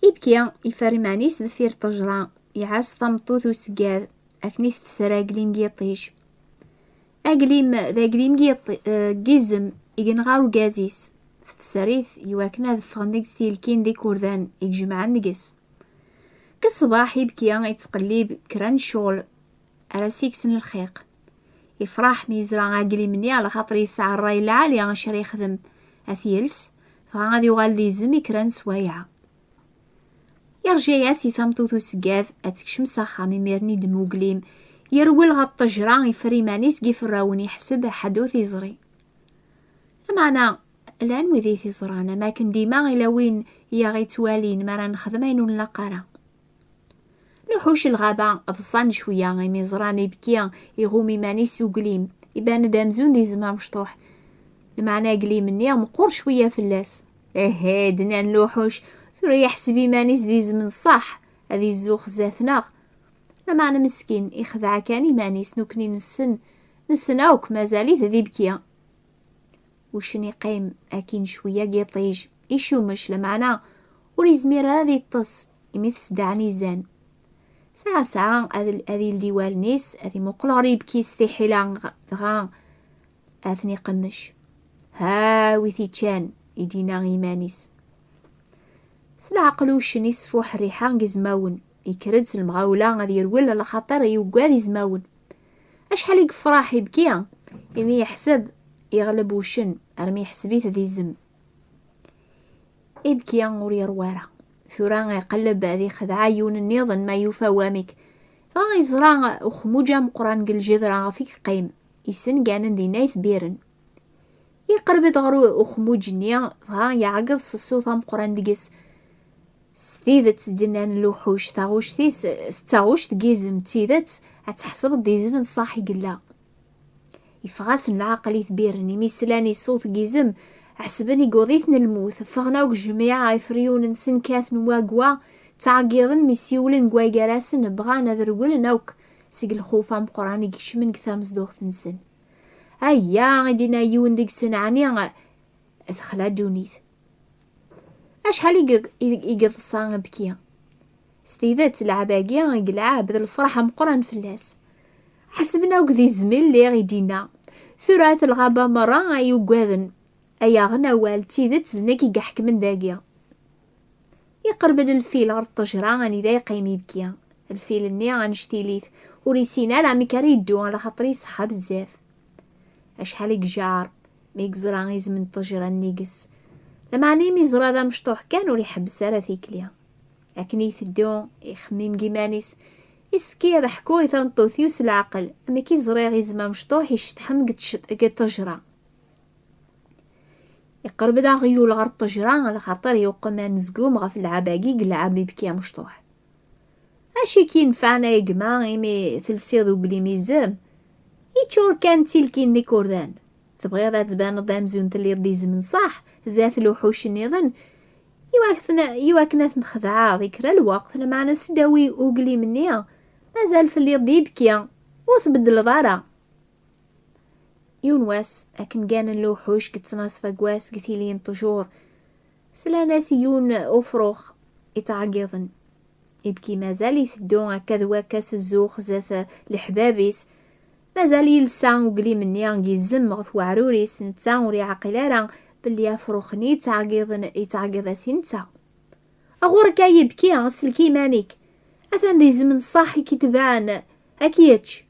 يبكي يفرمانيس دفير طجرة يعاس طمطوث وسقاد أكني تفسر أقليم قيطيج أقليم ذا أقليم قيزم إجنغاو قازيس تفسريث يواكنا ذفغندق ستيلكين دي كوردان يجمع نقس كالصباح يبكي يتقليب كران شغل على سيكسن الخيق يفرح ميزرا أقليم مني على خاطر يسعى الراي العالي غاشر يخدم أثيلس فغادي يغال دي زمي كران سوايعة يرجع ياسي ثمطوث وسقاذ أتكشم ساخا ميرني دمو قليم يروي لغا الطجرة يفريمانيس كيف الراون يحسب حدوث يزري أما أنا الآن وذيث يزرانا ما كن ديما إلا وين ياغي توالين مرا نخدمين ولا قرا نحوش الغابة أضصان شوية غيمي زران يبكيا يغومي مانيس وقليم يبان دامزون دي زما مشطوح المعنى قليم مني مقور شوية في اللاس دنا نلوحوش ثري يحسبي مانيس دي زمن صح هذي الزوخ زاثنا لما أنا مسكين يخذع كاني مانيس نوكني نسناوك مازالي ذي بكيا وشني قيم أكين شوية قيطيج يشومش لمعنا وريزمير هذي الطس يميث دعني زان ساعة هذي الديوال نيس هذي مقلع يبكي استحيلا غا أثني قمش ها ويثي تشان يدينا غيمانيس سلعقلو شني سفوح الريحان قزماون يكرد المغاولة غادي يروي على خاطر يوقاد يزماون اشحال يقفراح يبكي يمي يحسب يغلب وشن ارمي يحسبيت ذي الزم يبكي وري يروارا ثورا يقلب هذه خدعة يون النيضن ما يوفى وامك فغيزرا اخموجا مقران قل جذرا فيك قيم يسن كان دي نايث بيرن يقرب دغرو اخموج النيا فغا يعقد الصوصا مقران دقس ستيدت جنان اللوحوش تاغوش تقيزم تيدت اتحسب ديزم صاحي قلا يفغاس العقل يثبيرني ميسلاني صوت قيزم حسبني قوضيتن الموت فغناوك جميع يفريون نسن كاثن واقوا تعقيضن ميسيولن قواي قراسن بغانا ذرقل نوك سيق الخوفة مقراني كشمن كثامس دوخ تنسن ايا غدينا يون ديك سنعني اثخلا دونيث اشحال يقضصان بكيا ستيدات العباقيا يقلعا بدل الفرحة مقران فلاس حسبنا وكذي زميل لي غيدينا ثراث الغابة مرة يوقاذن ايا غنا والتيدت زناكي قحك من داقيا يقرب الفيل غير الطجرة غاني ذا يقيم يبكيا الفيل الني غنشتيليث وريسينا لا ميكاريدو على خاطري صحا بزاف اشحال يقجار ميقزرا غيزمن الطجرة النيقس لما نيمي زرا ذا مشطوح كان وري حبس على ثيكليا لكن يثدو يخميم كيمانيس يسفكي ضحكو يثنطو ثيوس العقل اما كي زرا غيزما مشطوح يشتحن قد طجرة يقرب دا غيول غير الطجرة على خاطر يوقم نزقوم غف العباقي قلعب يبكي مشطوح اشي كي نفعنا يقما يمي ثلسيض وقليمي زام يتشور كان تيلكين دي كوردان تبغي ذا تبان دامزون تلي ديز من صح زات الوحوش النظن يواكنا نخدعا ذكرى الوقت لما نسداوي وقلي مني مازال في اللي يبكي وتبدل ضارا يونواس اكن كان الوحوش كتناس فقواس كثيلين طجور سلا ناس يون افروخ يتعقضن يبكي مازال يثدو هكذا كاس الزوخ زات الحبابيس مازال يلسان وقلي مني يزم غف وعروريس نتا وري عقلارا بلي افروخني يتعقض سنتا اغوركا يبكي غسلكي مانيك اثان دي زمن صاحي كي تبعن اكيتش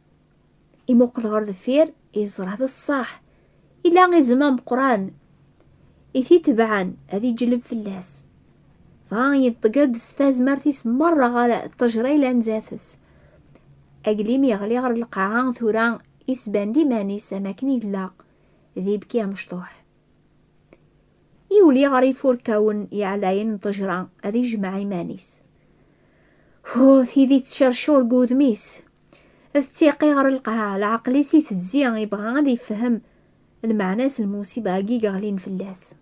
يموقل غير ذفير يزرع هذا الصح الا غي زمان بقران يثي تبعن هذي جلب فلاس فهاي ينطقد استاز مارتيس مرة غالا التجري لانزاثس اقليم يغلي غير القاعة ثوران يسبان دي مانيس اماكني لا ذي بكي مشطوح يولي غير يفوركاون يعلاين طجرة هذي جمعي مانيس ثيدي تشرشور قودميس الثيقي غير القاعة العقلي سيتزيان يبغى غادي يفهم المعناس الموسيبة كي غالين فلاس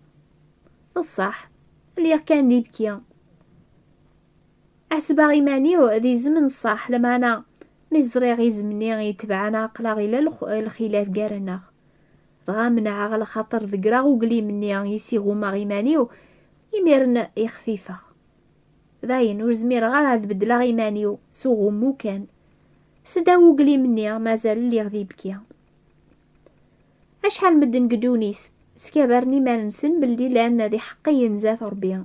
الصح اللي كان دي بكيا احسبا غيمانيو ذي زمن صح لما انا مزري غي زمني غيتبعنا عقلا غيلا الخلاف كارنا غامنا على خاطر ذكرا وقلي مني يسيغو ما غيمانيو يميرن يخفيفه داين ور زميرة غير هاد بدلا غيمانيو سو غمو كان. سداو قلي مني مازال اللي غادي يبكي. اشحال مدن قدونيت سكابرني ما ننسن باللي لان ذي حقي نزات ربي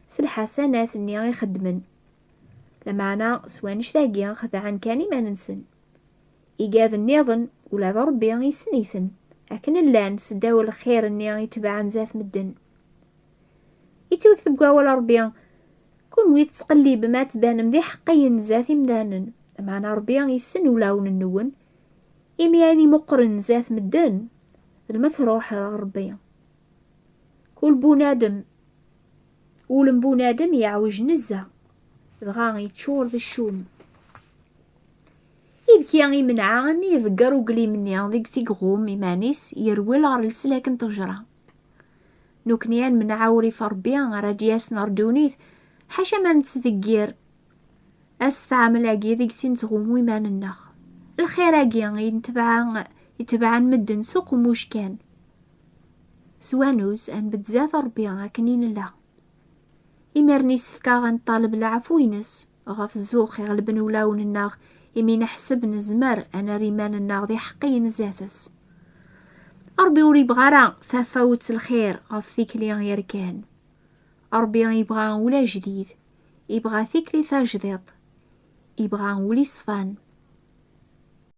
سالحسنات اني غيخدمن لمعنا سوانش داكيا خدعان كاني ما ننسن إيقاذ النظن ولا ربي يسنيثن لكن اللان سداو الخير اني يتبعن زات مدن يتوكتب قاول ربي كون ويت تقليب ما تبان مذي حقي نزات مدانن معنا ربي يسن ولاون النون إمياني مقرن زات مدن المكروح ربي كل بونادم ولم بونادم يعوج نزة دغا يتشور ذا الشوم يبكي يمنع اني يذكر وقلي مني ذيك تيغوم يمانيس يروي لغر لسلاكن تجرى نوكنيان من عاوري فربي رادياس نردونيث حاشا ما نتذكير استعمل اكي ذيك تنتغوم ويمان النخ الخير اكي يتبعن مدن سوق وموش كان سوانوس ان بتزاف ربي هاكنين لا إمرني سفكا غنطالب العفو ينس غاف الزوخ يغلبن ولاون الناغ يمين حسب نزمر انا ريمان الناغ ذي حقي نزاتس ربي وري بغارا ففوت الخير غاف ذيك لي غير كان ربي يبغى ولا جديد يبغى ثيك لي ثاجديط يبغى ولي صفان